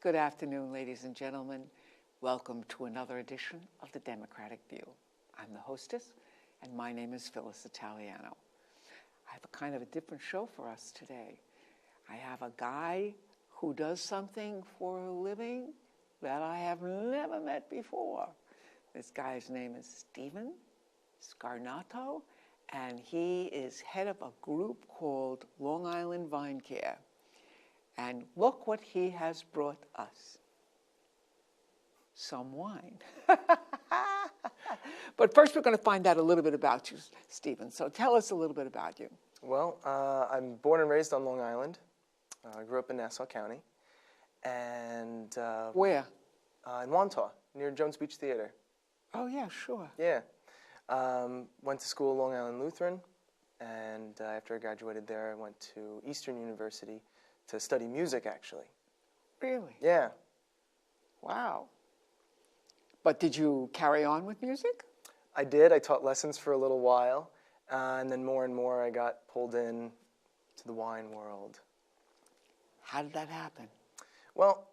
Good afternoon, ladies and gentlemen. Welcome to another edition of The Democratic View. I'm the hostess, and my name is Phyllis Italiano. I have a kind of a different show for us today. I have a guy who does something for a living that I have never met before. This guy's name is Stephen Scarnato, and he is head of a group called Long Island Vine Care. And look what he has brought us. Some wine. But first we're going to find out a little bit about you, Stephen. So tell us a little bit about you. Well, I'm born and raised on Long Island. I grew up in Nassau County. And Where? In Wantagh, near Jones Beach Theater. Oh, yeah, sure. Yeah. Went to school at Long Island Lutheran. And after I graduated there, I went to Eastern University to study music, actually. Really? Yeah. Wow. But did you carry on with music? I did. I taught lessons for a little while. And then more and more I got pulled in to the wine world. How did that happen? Well,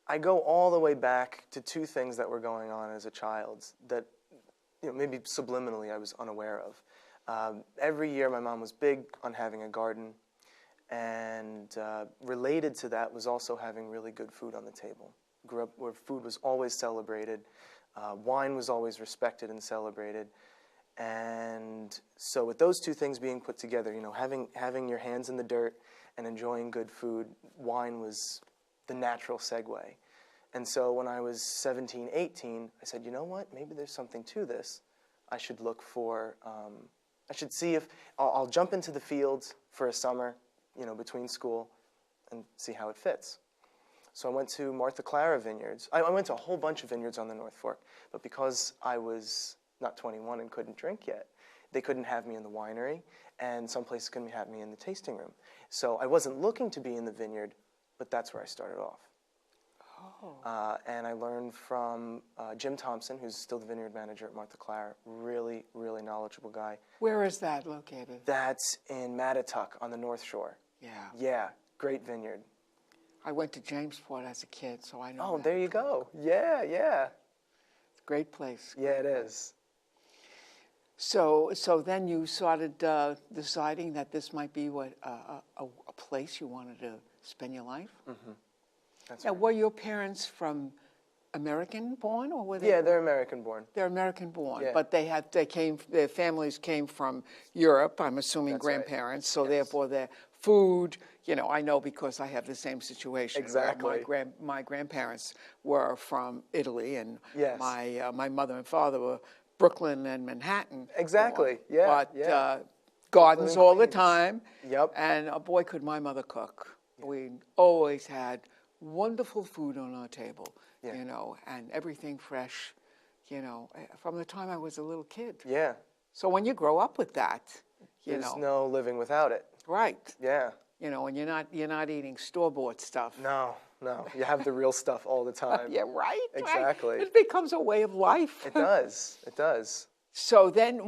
I go all the way back to two things that were going on as a child that, maybe subliminally I was unaware of. Every year my mom was big on having a garden, and related to that was also having really good food on the table. Grew up where food was always celebrated, wine was always respected and celebrated, and so with those two things being put together, having your hands in the dirt and enjoying good food, wine was the natural segue. And so when I was 17, 18, I said, you know what, maybe there's something to this. I should look for, I should see if, I'll jump into the fields for a summer, between school and see how it fits. So I went to Martha Clara Vineyards. I went to a whole bunch of vineyards on the North Fork, but because I was not 21 and couldn't drink yet, they couldn't have me in the winery, and some places couldn't have me in the tasting room. So I wasn't looking to be in the vineyard, but that's where I started off. Oh. And I learned from Jim Thompson, who's still the vineyard manager at Martha Clara. Really, really knowledgeable guy. Where is that located? That's in Mattituck on the North Shore. Yeah. Yeah, great vineyard. I went to Jamesport as a kid, so I know. Oh, there you go. Yeah, yeah. It's a great place. Yeah, it is. So then you started deciding that this might be a place you wanted to spend your life? Mm-hmm. That's now, right. were your parents from American-born, or were they? Yeah, they're American-born. They're American-born, yeah. But their families came from Europe. I'm assuming That's grandparents. Right. So yes. therefore, their food. I know because I have the same situation. Exactly. My grandparents were from Italy, and yes. my mother and father were Brooklyn and Manhattan. Exactly. Yeah. But yeah. Gardens all the time. Yep. And boy, could my mother cook. Yeah. We always had wonderful food on our table, yeah. And everything fresh, from the time I was a little kid. Yeah. So when you grow up with that, there's no living without it. Right. Yeah. And you're not eating store-bought stuff. No. You have the real stuff all the time. Yeah, right. Exactly. Right. It becomes a way of life. It does. It does. So then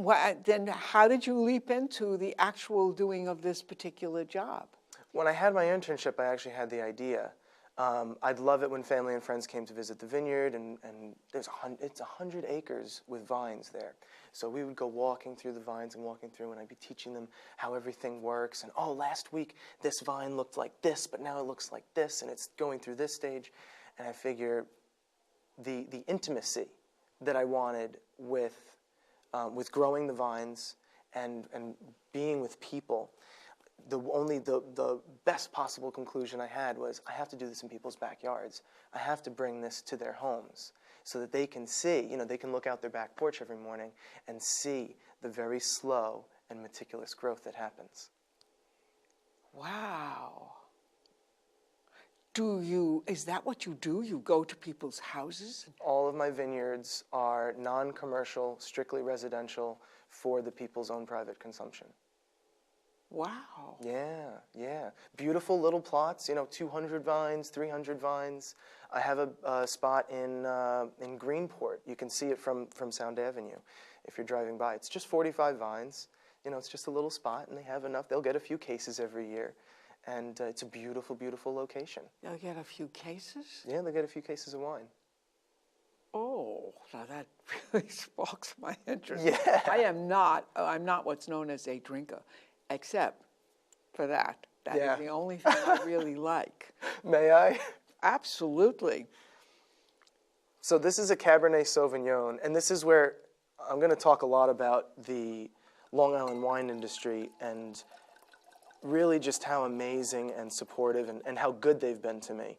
how did you leap into the actual doing of this particular job? When I had my internship, I actually had the idea. I'd love it when family and friends came to visit the vineyard, and it's 100 acres with vines there. So we would go walking through the vines and and I'd be teaching them how everything works. And last week this vine looked like this, but now it looks like this, and it's going through this stage. And I figure the intimacy that I wanted with growing the vines and being with people. The best possible conclusion I had was I have to do this in people's backyards. I have to bring this to their homes so that they can see, they can look out their back porch every morning and see the very slow and meticulous growth that happens. Wow. Is that what you do? You go to people's houses? All of my vineyards are non-commercial, strictly residential for the people's own private consumption. Wow. Yeah. Beautiful little plots, 200 vines, 300 vines. I have a spot in Greenport. You can see it from Sound Avenue if you're driving by. It's just 45 vines. It's just a little spot, and they have enough. They'll get a few cases every year. and it's a beautiful, beautiful location. They'll get a few cases? Yeah, they get a few cases of wine. Oh, now that really sparks my interest. Yeah. I'm not what's known as a drinker, except for that. That is the only thing I really like. May I? Absolutely. So this is a Cabernet Sauvignon, and this is where I'm going to talk a lot about the Long Island wine industry and really just how amazing and supportive and how good they've been to me.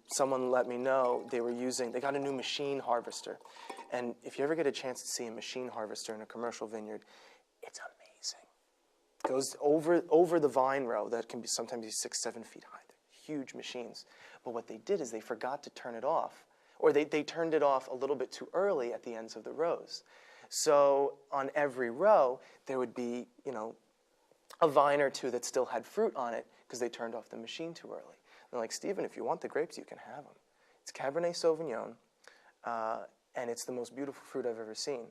Someone let me know they got a new machine harvester. And if you ever get a chance to see a machine harvester in a commercial vineyard, it's amazing. It goes over the vine row that can be sometimes be 6-7 feet high. They're huge machines. But what they did is they forgot to turn it off, or they turned it off a little bit too early at the ends of the rows. So on every row, there would be, a vine or two that still had fruit on it because they turned off the machine too early. They're like, Stephen, if you want the grapes, you can have them. It's Cabernet Sauvignon, and it's the most beautiful fruit I've ever seen.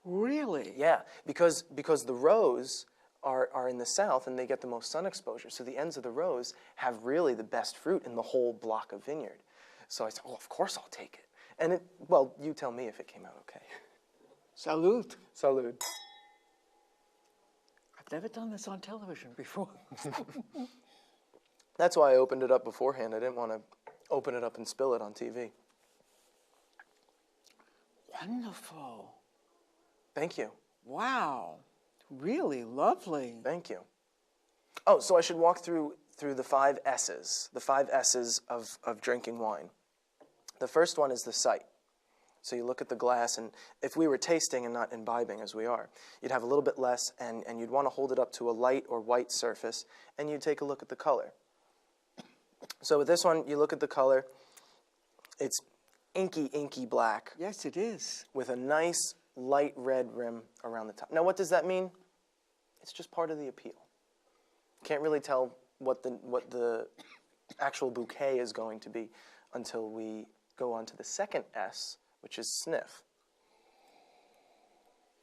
Really? Yeah, because the rows are in the south and they get the most sun exposure. So the ends of the rows have really the best fruit in the whole block of vineyard. So I said, of course I'll take it. And you tell me if it came out okay. Salute. Salud. I've never done this on television before. That's why I opened it up beforehand. I didn't want to open it up and spill it on TV. Wonderful. Thank you. Wow. Really lovely. Thank you. Oh, so I should walk through the 5 S's, the 5 S's of drinking wine. The first one is the sight. So you look at the glass, and if we were tasting and not imbibing as we are, you'd have a little bit less, and you'd want to hold it up to a light or white surface, and you'd take a look at the color. So with this one, you look at the color. It's inky black. Yes, it is. With a nice light red rim around the top. Now, what does that mean? It's just part of the appeal. Can't really tell what the actual bouquet is going to be until we go on to the second S, which is sniff.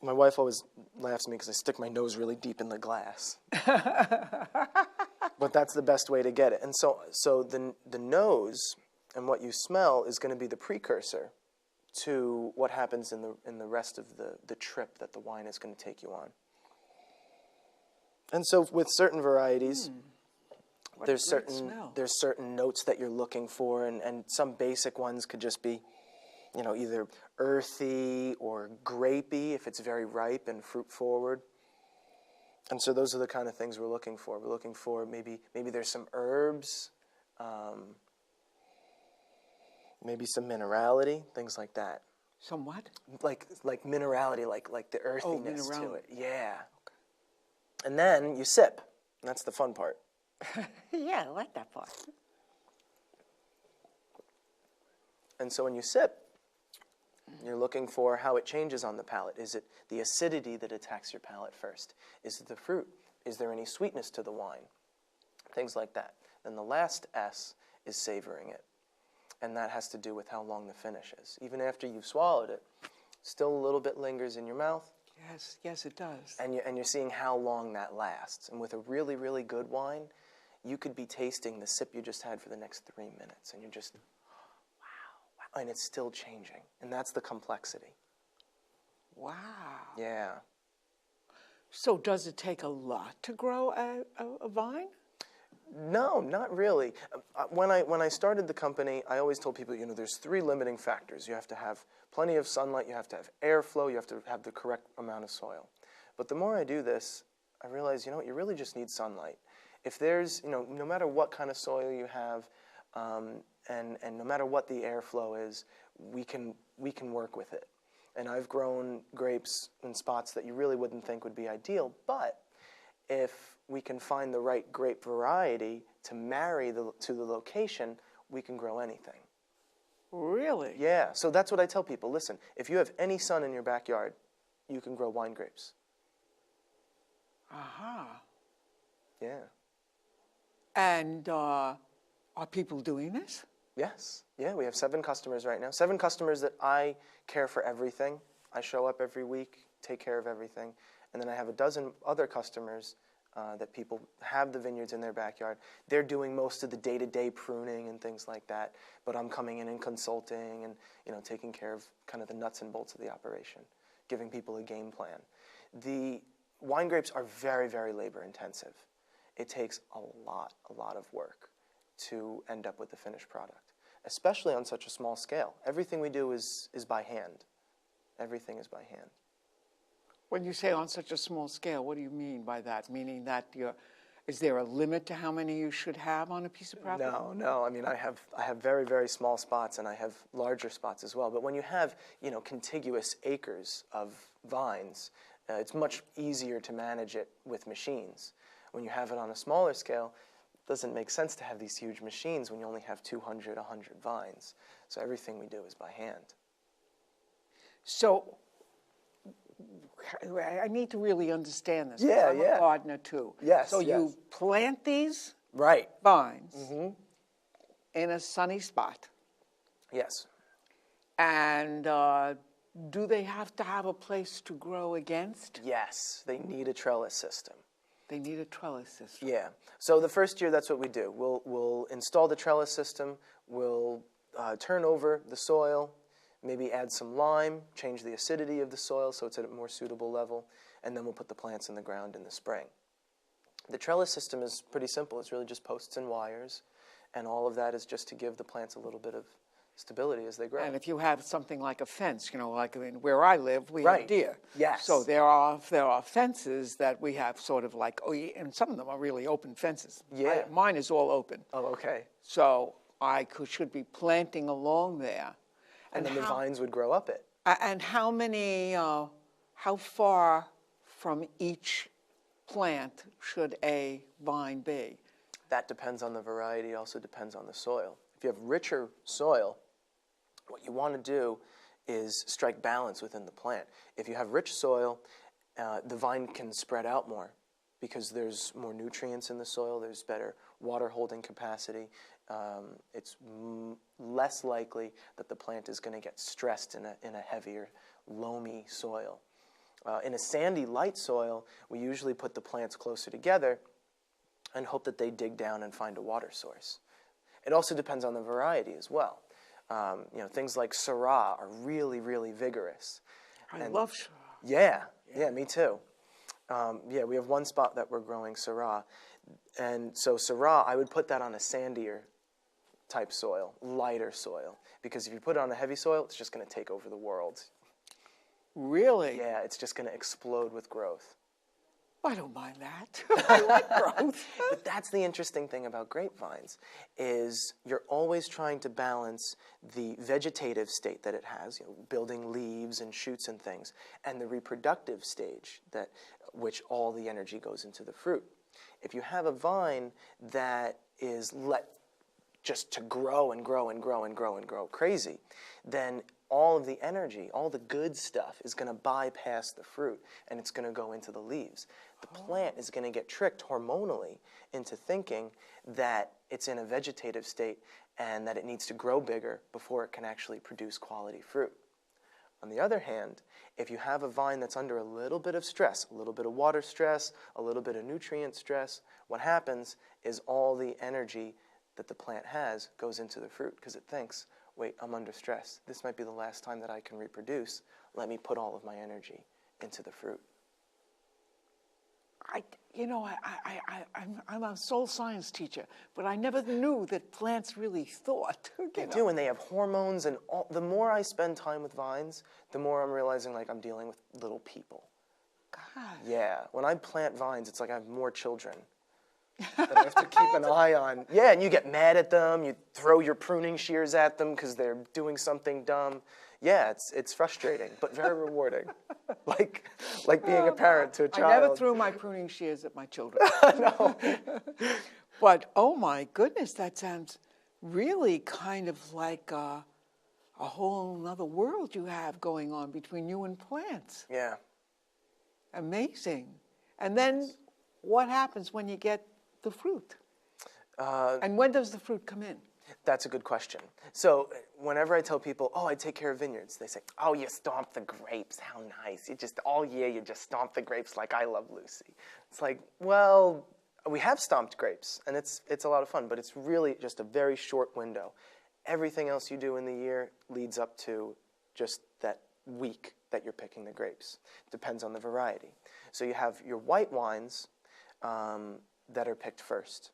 My wife always laughs at me because I stick my nose really deep in the glass. But that's the best way to get it. And so the nose and what you smell is going to be the precursor to what happens in the rest of the trip that the wine is going to take you on. And so with certain varieties, there's certain notes that you're looking for, and some basic ones could just be, either earthy or grapey if it's very ripe and fruit forward. And so those are the kind of things we're looking for. We're looking for maybe there's some herbs, maybe some minerality, things like that. Some what? Like minerality, like the earthiness to it. Yeah. Okay. And then you sip. And that's the fun part. Yeah, I like that part. And so when you sip, you're looking for how it changes on the palate. Is it the acidity that attacks your palate first? Is it the fruit? Is there any sweetness to the wine? Things like that. Then the last S is savoring it. And that has to do with how long the finish is. Even after you've swallowed it, still a little bit lingers in your mouth. Yes, it does. And you're seeing how long that lasts. And with a really, really good wine, you could be tasting the sip you just had for the next 3 minutes. And you're just, wow. And it's still changing. And that's the complexity. Wow. Yeah. So does it take a lot to grow a vine? No, not really. When I started the company, I always told people, there's 3 limiting factors. You have to have plenty of sunlight, you have to have airflow, you have to have the correct amount of soil. But the more I do this, I realize, you really just need sunlight. If there's, no matter what kind of soil you have, and no matter what the airflow is, we can work with it. And I've grown grapes in spots that you really wouldn't think would be ideal, but if we can find the right grape variety to marry to the location, we can grow anything. Really? Yeah, so that's what I tell people. Listen, if you have any sun in your backyard, you can grow wine grapes. Aha. Yeah. And are people doing this? Yes. Yeah, we have 7 customers right now. 7 customers that I care for everything. I show up every week, take care of everything. And then I have a dozen other customers that people have the vineyards in their backyard. They're doing most of the day-to-day pruning and things like that, but I'm coming in and consulting and taking care of kind of the nuts and bolts of the operation, giving people a game plan. The wine grapes are very, very labor intensive. It takes a lot of work to end up with the finished product, especially on such a small scale. Everything we do is by hand. Everything is by hand. When you say on such a small scale, what do you mean by that? Meaning that is there a limit to how many you should have on a piece of property? No. I mean, I have very, very small spots, and I have larger spots as well. But when you have, contiguous acres of vines, it's much easier to manage it with machines. When you have it on a smaller scale, it doesn't make sense to have these huge machines when you only have 200, 100 vines. So everything we do is by hand. So I need to really understand this. Yeah, I'm a gardener too. Yes. So you plant these vines in a sunny spot. Yes. And do they have to have a place to grow against? Yes, they need a trellis system. They need a trellis system. Yeah. So the first year, that's what we do. We'll install the trellis system. We'll turn over the soil, maybe add some lime, change the acidity of the soil so it's at a more suitable level, and then we'll put the plants in the ground in the spring. The trellis system is pretty simple. It's really just posts and wires, and all of that is just to give the plants a little bit of stability as they grow. And if you have something like a fence, like where I live, we have deer. Yes. So there are fences that we have sort of like, and some of them are really open fences. Yeah. Mine is all open. Oh, okay. So I should be planting along there. And then the vines would grow up it. And how far from each plant should a vine be? That depends on the variety, also depends on the soil. If you have richer soil, what you want to do is strike balance within the plant. If you have rich soil, the vine can spread out more because there's more nutrients in the soil, there's better water holding capacity. It's less likely that the plant is going to get stressed in a heavier, loamy soil. In a sandy, light soil, we usually put the plants closer together and hope that they dig down and find a water source. It also depends on the variety as well. Things like Syrah are really, really vigorous. I love Syrah. Yeah, me too. We have one spot that we're growing Syrah. And so Syrah, I would put that on a sandier type soil, lighter soil. Because if you put it on a heavy soil, it's just going to take over the world. Really? Yeah, it's just going to explode with growth. I don't mind that. I like growth. But that's the interesting thing about grapevines, is you're always trying to balance the vegetative state that it has, building leaves and shoots and things, and the reproductive stage, which all the energy goes into the fruit. If you have a vine that is just to grow and grow and grow and grow and grow crazy, then all of the energy, all the good stuff is going to bypass the fruit, and it's going to go into the leaves. The plant is going to get tricked hormonally into thinking that it's in a vegetative state and that it needs to grow bigger before it can actually produce quality fruit. On the other hand, if you have a vine that's under a little bit of stress, a little bit of water stress, a little bit of nutrient stress, what happens is all the energy that the plant has goes into the fruit because it thinks, wait, I'm under stress. This might be the last time that I can reproduce. Let me put all of my energy into the fruit. I'm a soil science teacher, but I never knew that plants really thought. They do, and they have hormones, and the more I spend time with vines, the more I'm realizing like I'm dealing with little people. God. Yeah, when I plant vines, it's like I have more children that I have to keep an eye on. Yeah, and you get mad at them, you throw your pruning shears at them because they're doing something dumb. Yeah, it's frustrating, but very rewarding. like being a parent to a child. I never threw my pruning shears at my children. No. But, oh my goodness, that sounds really kind of like a whole other world you have going on between you and plants. Yeah. Amazing. And then what happens when you get the fruit? And when does the fruit come in? That's a good question. So whenever I tell people, oh, I take care of vineyards, they say, oh, you stomp the grapes. How nice. You just, all year, you just stomp the grapes like I Love Lucy. It's like, well, we have stomped grapes, and it's a lot of fun, but it's really just a very short window. Everything else you do in the year leads up to just that week that you're picking the grapes. Depends on the variety. So you have your white wines that are picked first.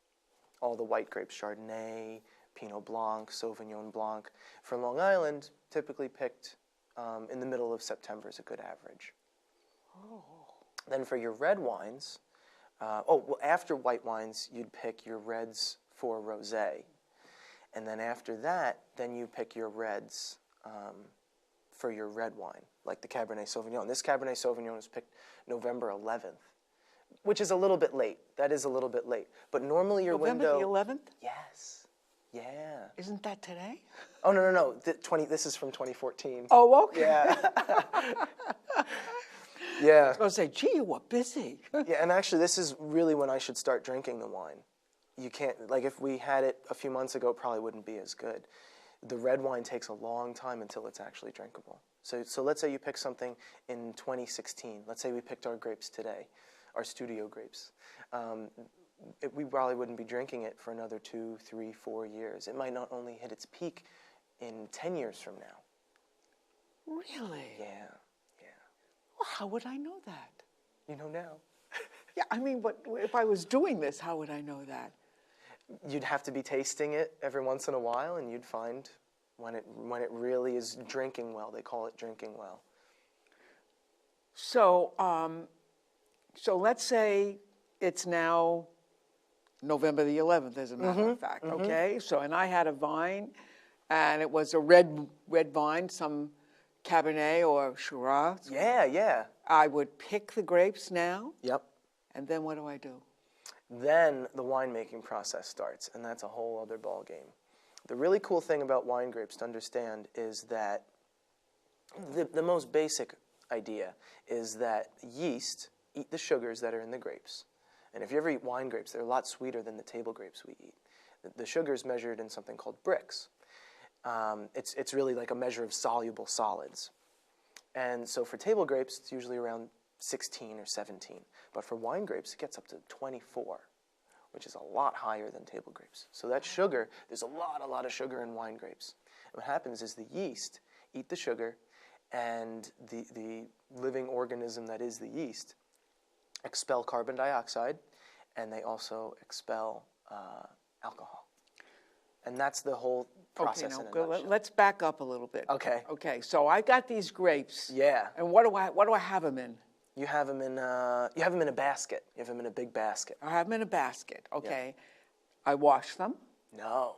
All the white grapes, Chardonnay, Pinot Blanc, Sauvignon Blanc. For Long Island, typically picked in the middle of September is a good average. Oh. Then for your red wines, after white wines, you'd pick your reds for rosé. And then after that, then you pick your reds for your red wine, like the Cabernet Sauvignon. This Cabernet Sauvignon was picked November 11th, which is a little bit late. That is a little bit late. But normally your window... November the 11th? Yes. Yeah. Isn't that today? Oh, no. This is from 2014. Oh, okay. Yeah. Yeah. I was going to say, gee, you were busy. Yeah, and actually this is really when I should start drinking the wine. You can't, like if we had it a few months ago, it probably wouldn't be as good. The red wine takes a long time until it's actually drinkable. So let's say you pick something in 2016. Let's say we picked our grapes today, our studio grapes. We probably wouldn't be drinking it for another 2, 3, 4 years. It might not only hit its peak in 10 years from now. Really? Yeah. Well, how would I know that? You know now. Yeah, I mean, but if I was doing this, how would I know that? You'd have to be tasting it every once in a while, and you'd find when it really is drinking well. They call it drinking well. So, so let's say it's now November the 11th, as a matter of fact. Okay. So, and I had a vine, and it was a red vine, some Cabernet or Shiraz. Yeah. I would pick the grapes now. Yep. And then what do I do? Then the winemaking process starts, and that's a whole other ball game. The really cool thing about wine grapes to understand is that the most basic idea is that yeast eat the sugars that are in the grapes. And if you ever eat wine grapes, they're a lot sweeter than the table grapes we eat. The sugar is measured in something called Brix. It's really like a measure of soluble solids. And so for table grapes, it's usually around 16 or 17. But for wine grapes, it gets up to 24, which is a lot higher than table grapes. So that sugar, there's a lot of sugar in wine grapes. And what happens is the yeast eat the sugar, and the living organism that is the yeast expel carbon dioxide, and they also expel alcohol. And that's the whole process in a nutshell. Let's back up a little bit. Okay. Okay, so I got these grapes. Yeah. And what do I have them in? You have them in a basket. You have them in a big basket. I have them in a basket. Okay. Yeah. I wash them? No.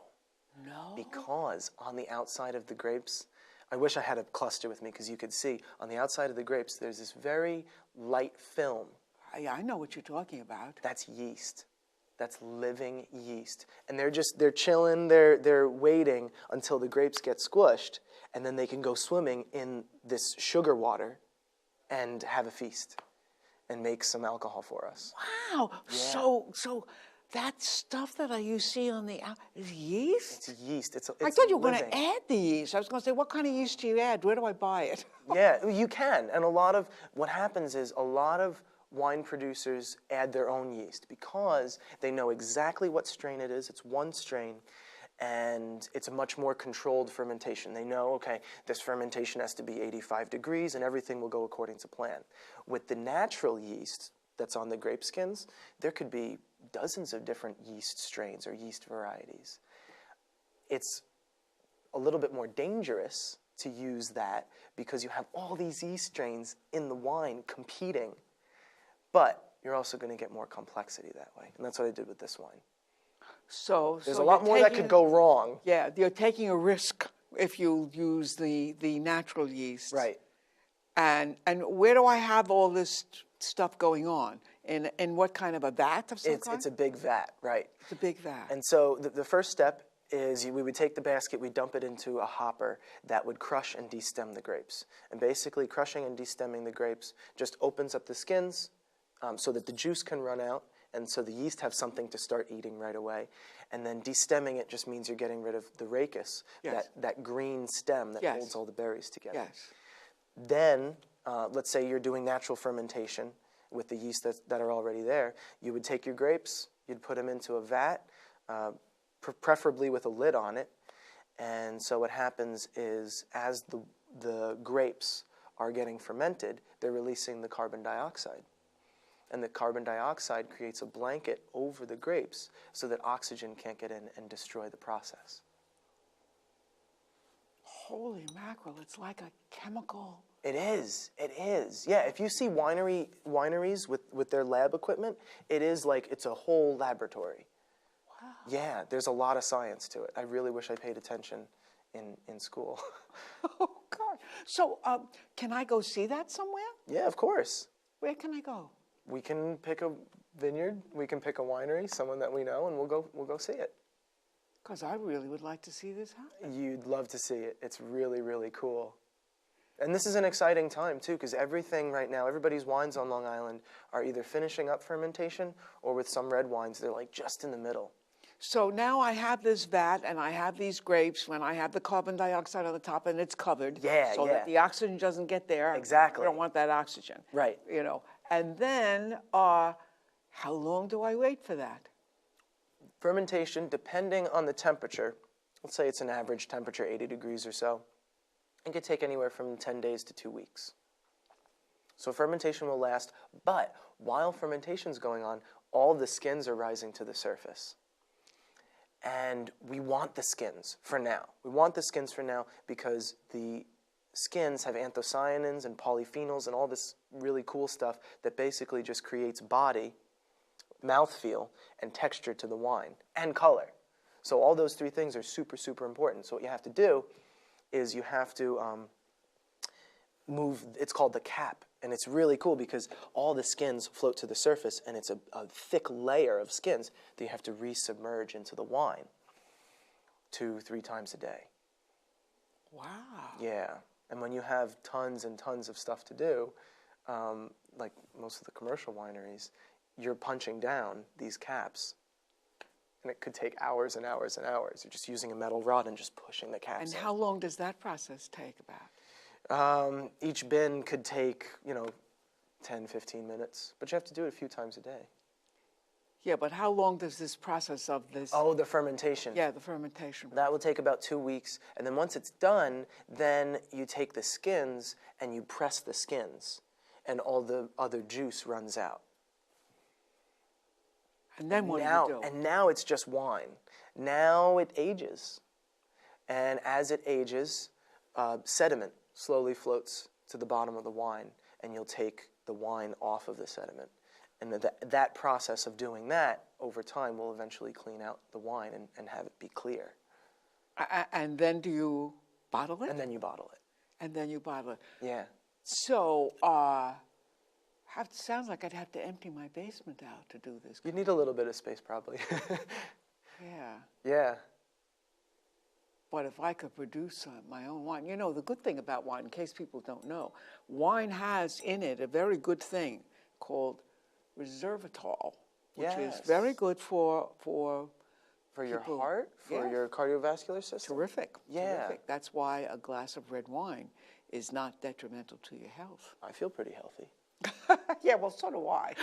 No. Because on the outside of the grapes, I wish I had a cluster with me because you could see on the outside of the grapes there's this very light film. I know what you're talking about. That's yeast. That's living yeast. And they're chilling, they're waiting until the grapes get squished, and then they can go swimming in this sugar water and have a feast and make some alcohol for us. Wow. Yeah. So that stuff that you see on the is yeast? It's yeast. It's I thought you were living. going to add the yeast. I was going to say, what kind of yeast do you add? Where do I buy it? Yeah, you can. And what happens is a lot of wine producers add their own yeast because they know exactly what strain it is. It's one strain, and it's a much more controlled fermentation. They know, okay, this fermentation has to be 85 degrees, and everything will go according to plan. With the natural yeast that's on the grape skins, there could be dozens of different yeast strains or yeast varieties. It's a little bit more dangerous to use that because you have all these yeast strains in the wine competing. But you're also going to get more complexity that way. And that's what I did with this wine. So there's a lot more that could go wrong. Yeah, you're taking a risk if you use the natural yeast. Right. And where do I have all this stuff going on? In what kind of a vat of some kind? It's a big vat, right. It's a big vat. And so the first step is we would take the basket, we dump it into a hopper that would crush and destem the grapes. And basically crushing and destemming the grapes just opens up the skins, so that the juice can run out, And so the yeast have something to start eating right away. And then destemming it just means you're getting rid of the rachis, Yes. that green stem that Yes. holds all the berries together. Yes. Then, let's say you're doing natural fermentation with the yeast that are already there. You would take your grapes, you'd put them into a vat, preferably with a lid on it. And so what happens is as the grapes are getting fermented, they're releasing the carbon dioxide. And the carbon dioxide creates a blanket over the grapes so that oxygen can't get in and destroy the process. Holy mackerel, it's like a chemical. It is. It is. Yeah, if you see wineries with their lab equipment, it is like it's a whole laboratory. Wow. Yeah, there's a lot of science to it. I really wish I paid attention in school. Oh, God. So can I go see that somewhere? Yeah, of course. Where can I go? We can pick a vineyard, we can pick a winery, someone that we know, and we'll go see it. Because I really would like to see this happen. You'd love to see it. It's really, really cool. And this is an exciting time, too, because everything right now, everybody's wines on Long Island are either finishing up fermentation or with some red wines, they're like just in the middle. So now I have this vat and I have these grapes when I have the carbon dioxide on the top and it's covered. Yeah, so that the oxygen doesn't get there. Exactly. We don't want that oxygen. Right. You know. And then how long do I wait for that? Fermentation, depending on the temperature, let's say it's an average temperature, 80 degrees or so, it could take anywhere from 10 days to 2 weeks. So fermentation will last, but while fermentation's going on, all the skins are rising to the surface. And we want the skins for now. We want the skins for now because the skins have anthocyanins and polyphenols and all this really cool stuff that basically just creates body, mouthfeel, and texture to the wine, and color. So all those three things are super, super important. So what you have to do is you have to move, it's called the cap, and it's really cool because all the skins float to the surface, and it's a thick layer of skins that you have to resubmerge into the wine 2-3 times a day. Wow. Yeah, and when you have tons and tons of stuff to do, like most of the commercial wineries, you're punching down these caps, and it could take hours and hours and hours. You're just using a metal rod and just pushing the caps And in. how long does that process take about? Each bin could take, 10, 15 minutes, but you have to do it a few times a day. Yeah, but how long does this process of this? Oh, the fermentation. Yeah, the fermentation. That will take about 2 weeks, and then once it's done, then you take the skins and you press the skins, and all the other juice runs out. And then what do you do? And now it's just wine. Now it ages. And as it ages, sediment slowly floats to the bottom of the wine, and you'll take the wine off of the sediment. And that process of doing that over time will eventually clean out the wine and have it be clear. And then do you bottle it? And then you bottle it. And then you bottle it. Yeah. So, sounds like I'd have to empty my basement out to do this. You need a little bit of space, probably. Yeah. Yeah. But if I could produce my own wine, the good thing about wine, in case people don't know, wine has in it a very good thing called resveratrol, which is very good for your people. heart, for your cardiovascular system. Terrific. Yeah. Terrific. That's why a glass of red wine is not detrimental to your health. I feel pretty healthy. Yeah, well, so do I.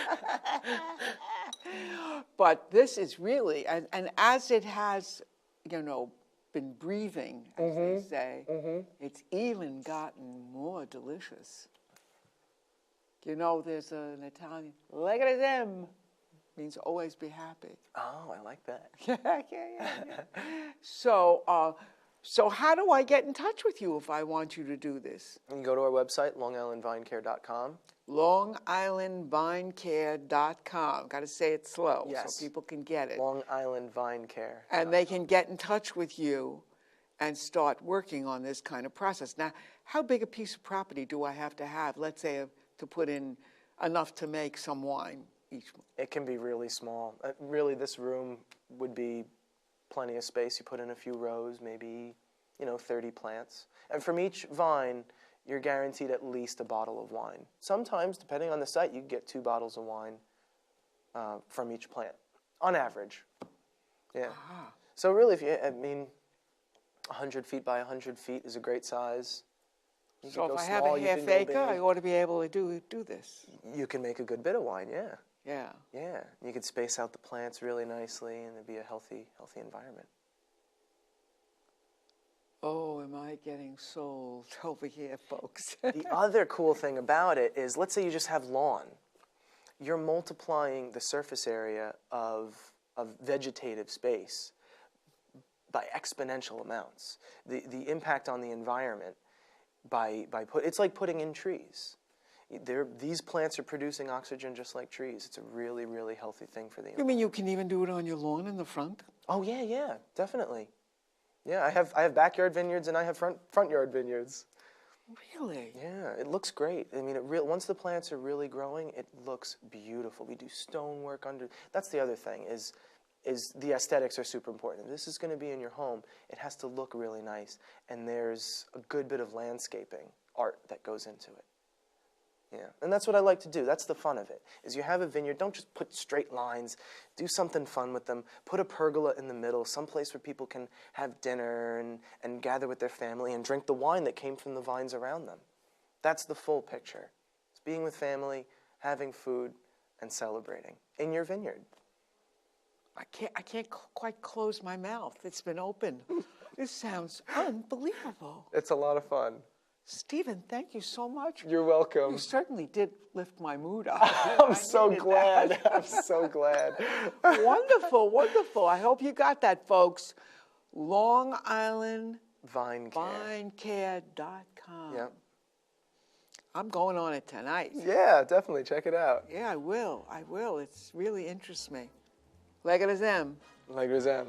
But this is really, and as it has, been breathing, as they say, it's even gotten more delicious. There's an Italian, legaresem, means always be happy. Oh, I like that. Yeah. So how do I get in touch with you if I want you to do this? You can go to our website, longislandvinecare.com. longislandvinecare.com. Got to say it slow so people can get it. Long Island Vine Care. And they can get in touch with you and start working on this kind of process. Now, how big a piece of property do I have to have, let's say, to put in enough to make some wine each? It can be really small. Really, this room would be plenty of space. You put in a few rows, maybe, 30 plants. And from each vine, you're guaranteed at least a bottle of wine. Sometimes, depending on the site, you can get 2 bottles of wine from each plant, on average. Yeah. Ah. So really, 100 feet by 100 feet is a great size. You So can if go I have small, a you half can go acre, I big. ought to be able to do this. You can make a good bit of wine, yeah. Yeah. Yeah. You could space out the plants really nicely, and it'd be a healthy environment. Oh, am I getting sold over here, folks? The other cool thing about it is, let's say you just have lawn. You're multiplying the surface area of vegetative space by exponential amounts. The impact on the environment it's like putting in trees. These plants are producing oxygen just like trees. It's a really, really healthy thing for the You environment. mean you can even do it on your lawn in the front? Oh yeah, definitely. Yeah, I have backyard vineyards and I have front yard vineyards. Really? Yeah, it looks great. I mean, once the plants are really growing, it looks beautiful. We do stonework under. That's the other thing is the aesthetics are super important. If this is going to be in your home, it has to look really nice, and there's a good bit of landscaping art that goes into it. Yeah, and that's what I like to do. That's the fun of it. Is you have a vineyard, don't just put straight lines. Do something fun with them. Put a pergola in the middle, someplace where people can have dinner and gather with their family and drink the wine that came from the vines around them. That's the full picture. It's being with family, having food, and celebrating in your vineyard. I can't quite close my mouth. It's been open. This sounds unbelievable. It's a lot of fun. Stephen, thank you so much. You're welcome. You certainly did lift my mood up. I'm so glad. I'm so glad. Wonderful, wonderful. I hope you got that, folks. Long Island Vinecare.com. Yep. I'm going on it tonight. Yeah, definitely. Check it out. Yeah, I will. It really interests me. Leg of the Zem. Leg of the Zem.